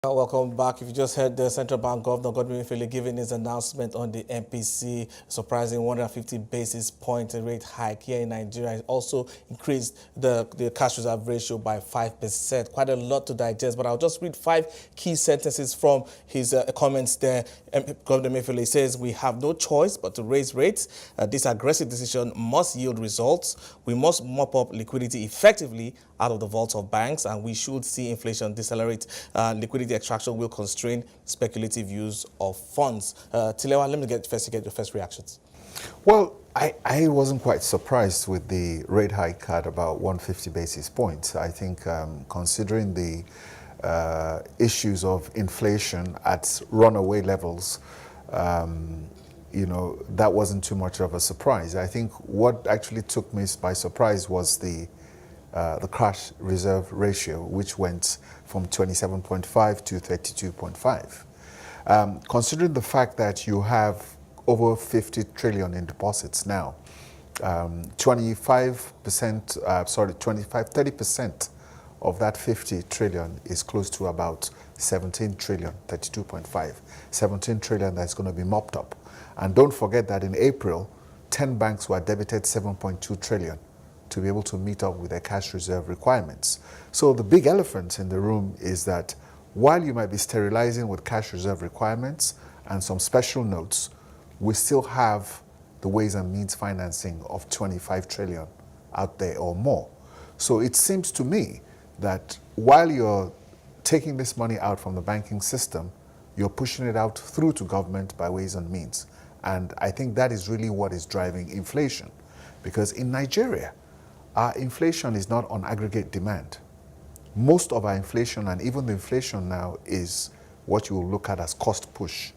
Welcome back. If you just heard the Central Bank Governor Godwin Emefiele giving his announcement on the MPC, surprising 150 basis point rate hike here in Nigeria. It also increased the cash reserve ratio by 5%. Quite a lot to digest, but I'll just read 5 key sentences from his comments there. Governor Emefiele says, "We have no choice but to raise rates. This aggressive decision must yield results. We must mop up liquidity effectively out of the vaults of banks, and we should see inflation decelerate. Liquidity extraction will constrain speculative use of funds." Tilewa, let me get your first reactions. Well, I wasn't quite surprised with the rate hike at about 150 basis points. I think considering the issues of inflation at runaway levels, that wasn't too much of a surprise. I think what actually took me by surprise was the cash reserve ratio, which went from 27.5 to 32.5. Considering the fact that you have over 50 trillion in deposits now, 30% of that 50 trillion is close to about 17 trillion, 32.5, 17 trillion that's going to be mopped up. And don't forget that in April, 10 banks were debited 7.2 trillion to be able to meet up with their cash reserve requirements. So the big elephant in the room is that while you might be sterilizing with cash reserve requirements and some special notes, we still have the ways and means financing of 25 trillion out there or more. So it seems to me that while you're taking this money out from the banking system, you're pushing it out through to government by ways and means. And I think that is really what is driving inflation. Because in Nigeria, our inflation is not on aggregate demand. Most of our inflation, and even the inflation now, is what you will look at as cost push.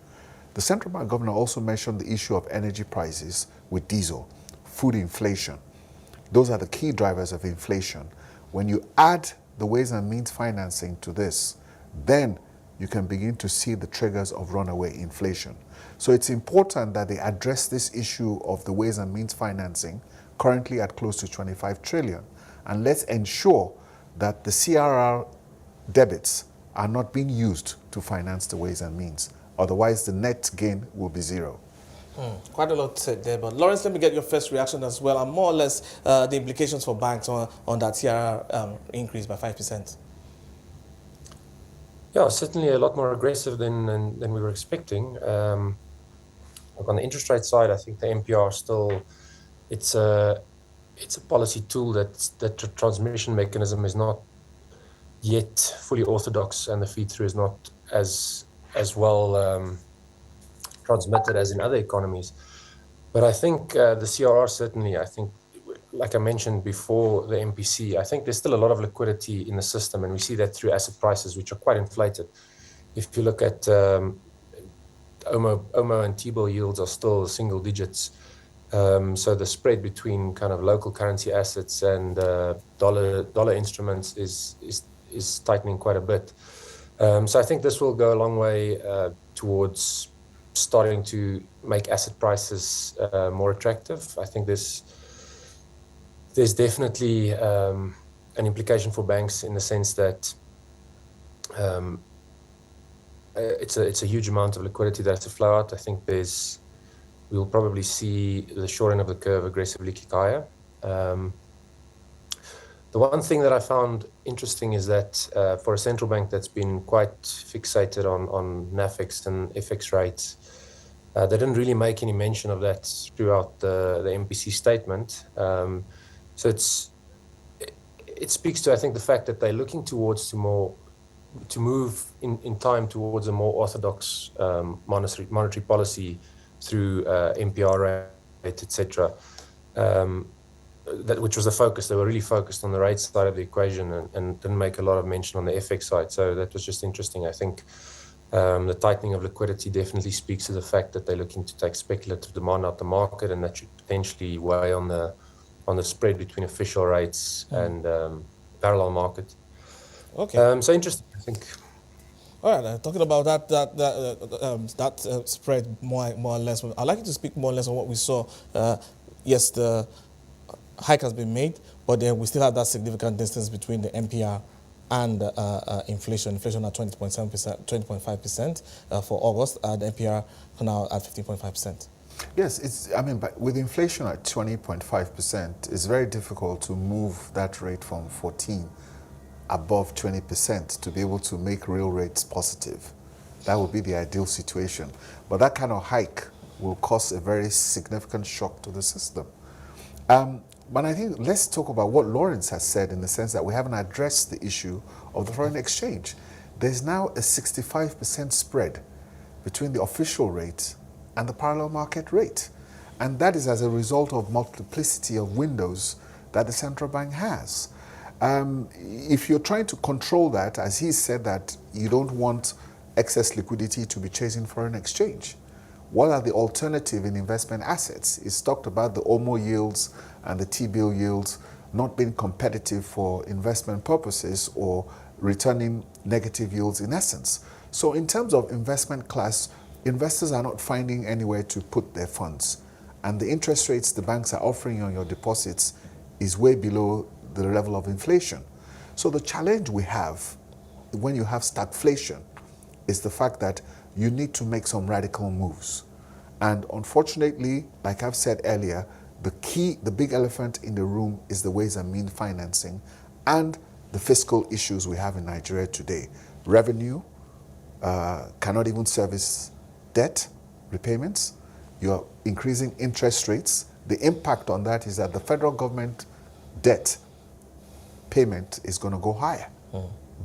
The central bank governor also mentioned the issue of energy prices with diesel, food inflation. Those are the key drivers of inflation. When you add the ways and means financing to this, then you can begin to see the triggers of runaway inflation. So it's important that they address this issue of the ways and means financing, currently at close to 25 trillion. And let's ensure that the CRR debits are not being used to finance the ways and means. Otherwise, the net gain will be zero. Quite a lot said there, but Lawrence, let me get your first reaction as well, and more or less the implications for banks on that CRR increase by 5%. Yeah, certainly a lot more aggressive than we were expecting. Look, on the interest rate side, I think the MPR still, it's a policy tool that the transmission mechanism is not yet fully orthodox, and the feed through is not as well transmitted as in other economies. But I think the CRR certainly, I think, like I mentioned before, the MPC, I think there's still a lot of liquidity in the system, and we see that through asset prices, which are quite inflated. If you look at OMO and T-bill yields are still single digits. So the spread between kind of local currency assets and dollar instruments is tightening quite a bit. So I think this will go a long way towards starting to make asset prices more attractive. I think there's definitely an implication for banks in the sense that it's a huge amount of liquidity that has to flow out. I think we'll probably see the short end of the curve aggressively kick higher. The one thing that I found interesting is that for a central bank that's been quite fixated on NAFEX and FX rates, they didn't really make any mention of that throughout the MPC statement. So it speaks to, I think, the fact that they're looking towards to move in time towards a more orthodox monetary policy through MPR rate, etc. Which was the focus. They were really focused on the rate side of the equation and didn't make a lot of mention on the FX side. So that was just interesting. I think the tightening of liquidity definitely speaks to the fact that they're looking to take speculative demand out the market, and that should potentially weigh on the spread between official rates and parallel market. Okay. So interesting, I think. All right, talking about that spread more or less, I'd like you to speak more or less on what we saw. Yes, the hike has been made, but then we still have that significant distance between the MPR and inflation. Inflation at 20.7%, 20.5% for August, and NPR now at 15.5%. Yes, I mean, but with inflation at 20.5%, it's very difficult to move that rate from 14 above 20% to be able to make real rates positive. That would be the ideal situation. But that kind of hike will cause a very significant shock to the system. But I think let's talk about what Lawrence has said, in the sense that we haven't addressed the issue of the foreign exchange. There's now a 65% spread between the official rate and the parallel market rate. And that is as a result of multiplicity of windows that the central bank has. If you're trying to control that, as he said, that you don't want excess liquidity to be chasing foreign exchange, what are the alternative in investment assets? It's talked about the OMO yields and the T-bill yields not being competitive for investment purposes, or returning negative yields in essence. So in terms of investment class, investors are not finding anywhere to put their funds. And the interest rates the banks are offering on your deposits is way below the level of inflation. So the challenge we have when you have stagflation is the fact that you need to make some radical moves. And unfortunately, like I've said earlier, the big elephant in the room is the ways and means financing and the fiscal issues we have in Nigeria today. Revenue cannot even service debt repayments. You're increasing interest rates. The impact on that is that the federal government debt payment is going to go higher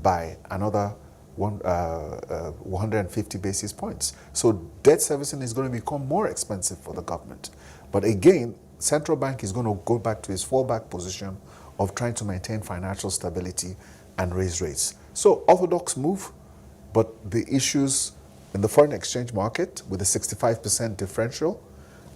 by another 150 basis points. So debt servicing is going to become more expensive for the government. But again, central bank is going to go back to its fallback position of trying to maintain financial stability and raise rates. So orthodox move, but the issues in the foreign exchange market with a 65% differential,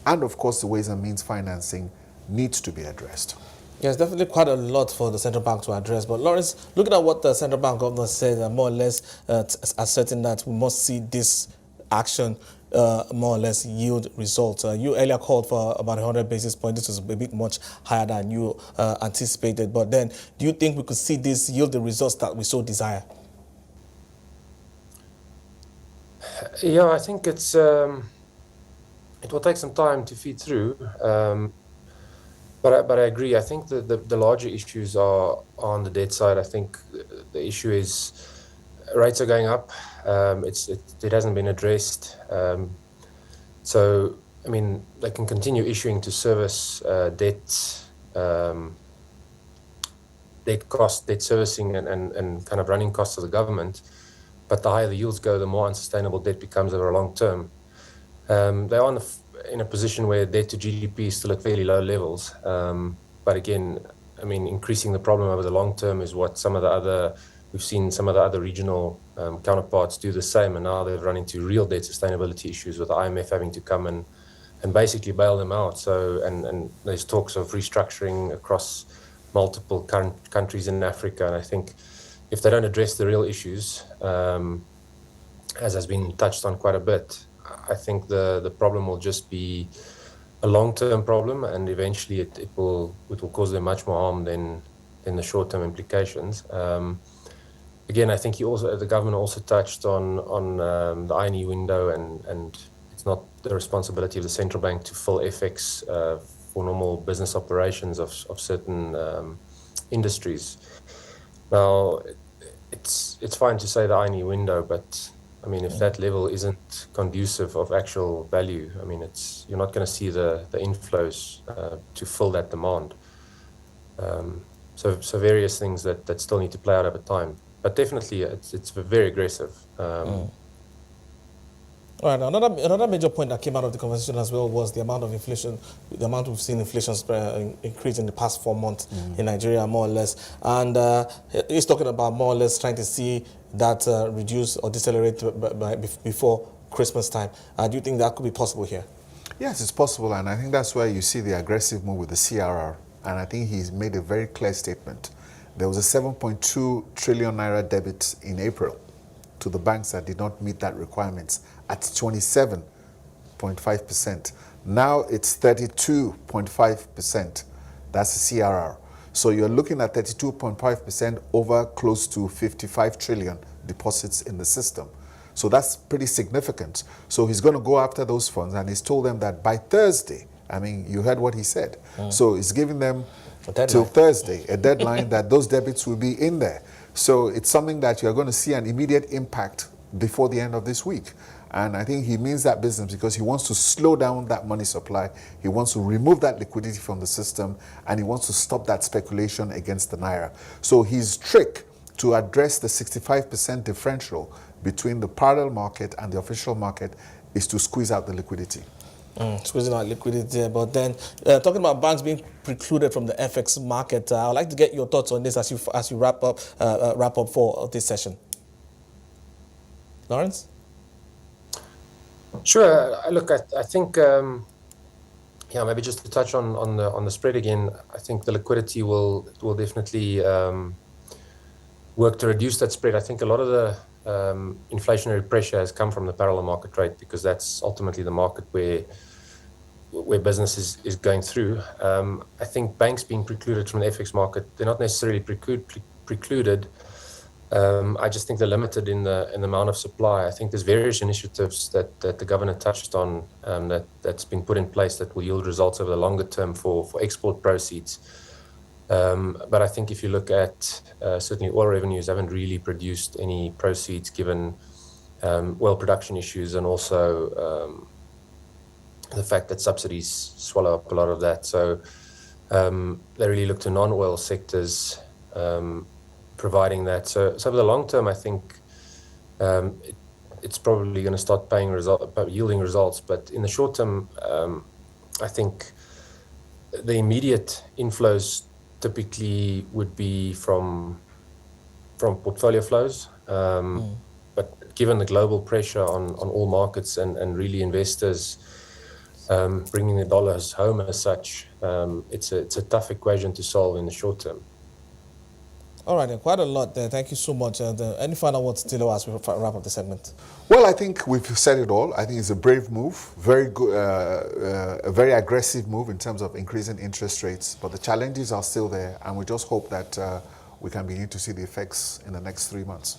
and of course the ways and means financing, needs to be addressed. Yes, definitely quite a lot for the central bank to address. But Lawrence, looking at what the central bank governor said, more or less asserting that we must see this action more or less yield results. You earlier called for about 100 basis points. This was a bit much higher than you anticipated. But then, do you think we could see this yield the results that we so desire? Yeah, I think it will take some time to feed through. But I agree. I think the larger issues are on the debt side. I think the issue is rates are going up. It hasn't been addressed. So, I mean, they can continue issuing to service debt cost, debt servicing and kind of running costs of the government. But the higher the yields go, the more unsustainable debt becomes over a long term. They are in a position where debt to GDP is still at fairly low levels. But again, I mean, increasing the problem over the long term is what we've seen some of the other regional counterparts do the same, and now they've run into real debt sustainability issues with the IMF having to come and basically bail them out. So, and there's talks of restructuring across multiple countries in Africa. And I think if they don't address the real issues, as has been touched on quite a bit, I think the problem will just be a long-term problem, and eventually it will cause them much more harm than the short-term implications. Again, I think the government also touched on the INE window, and it's not the responsibility of the central bank to fill FX for normal business operations of certain industries. Now, it's fine to say the INE window, but I mean, if that level isn't conducive of actual value, I mean, you're not going to see the inflows to fill that demand. So various things that still need to play out over time. But definitely, it's very aggressive. All right. Another major point that came out of the conversation as well was the amount of inflation, the amount we've seen inflation increase in the past 4 months in Nigeria, more or less. And he's talking about more or less trying to see that reduce or decelerate before Christmas time. Do you think that could be possible here? Yes, it's possible, and I think that's where you see the aggressive move with the CRR. And I think he's made a very clear statement. There was a 7.2 trillion naira debit in April to the banks that did not meet that requirements at 27.5%. Now it's 32.5%. That's the CRR. So you're looking at 32.5% over close to 55 trillion deposits in the system. So that's pretty significant. So he's going to go after those funds, and he's told them that by Thursday, I mean, you heard what he said. So he's giving them till Thursday, a deadline that those debits will be in there. So it's something that you're going to see an immediate impact before the end of this week. And I think he means that business because he wants to slow down that money supply. He wants to remove that liquidity from the system, and he wants to stop that speculation against the Naira. So his trick to address the 65% differential between the parallel market and the official market is to squeeze out the liquidity. Squeezing out liquidity, but then talking about banks being precluded from the FX market, I'd like to get your thoughts on this as you wrap up for this session. Lawrence? Sure. Look, I think, maybe just to touch on the spread again. I think the liquidity will definitely work to reduce that spread. I think a lot of the inflationary pressure has come from the parallel market rate, because that's ultimately the market where business is going through. I think banks being precluded from the FX market, they're not necessarily precluded. I just think they're limited in the amount of supply. I think there's various initiatives that the governor touched on that's been put in place that will yield results over the longer term for export proceeds. But I think if you look at certainly oil revenues haven't really produced any proceeds given oil production issues, and also the fact that subsidies swallow up a lot of that. So they really look to non-oil sectors providing that. So over the long term, I think it's probably going to start yielding results. But in the short term, I think the immediate inflows typically would be from portfolio flows. But given the global pressure on all markets and really investors bringing the dollars home as such, it's a tough equation to solve in the short term. All right, quite a lot there. Thank you so much. Any final words, Tilo, as we wrap up the segment? Well, I think we've said it all. I think it's a brave move, very good, a very aggressive move in terms of increasing interest rates. But the challenges are still there, and we just hope that we can begin to see the effects in the next 3 months.